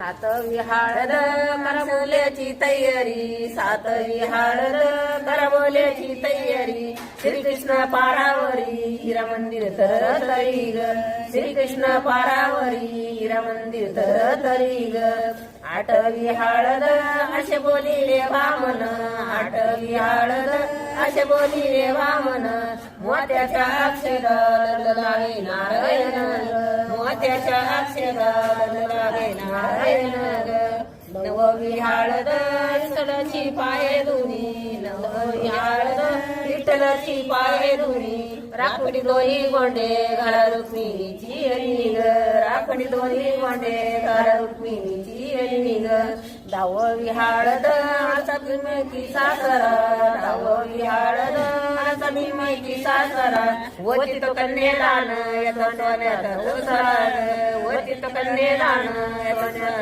सातवी हळद करबोल्याची तयारी, सातवी हळद करबोल्याची तयारी. श्रीकृष्ण पारावरी हिरा मंदिर तरतरी ग, श्रीकृष्ण पारावरी हिरा मंदिर तरतरी ग. आठवी हळद असे बोलिले वामन, आठवी हळद असे बोलिले वामन. मोत्याच्या अक्षरात लागे नारायण ग, मोत्याच्या अक्षरात लागे नारायण ग. नववी हळद विठ्ठलाची पाये दोन्ही, नववी हळद विठ्ठलाची पाये दोन्ही. राखडी दोन्ही गोंडे घाला रुक्मिणीची अली ग, राखडी दोन्ही गोंडे घाला रुक्मिणीची अली ग. दहावी हळद असा भीमेची सासरा, दहावी हळद असा भीमेची सासरा. वती तो कन्येदान या तोंडवाल्यात ओसरा, वती तो कन्येदान या तोंडवाल्यात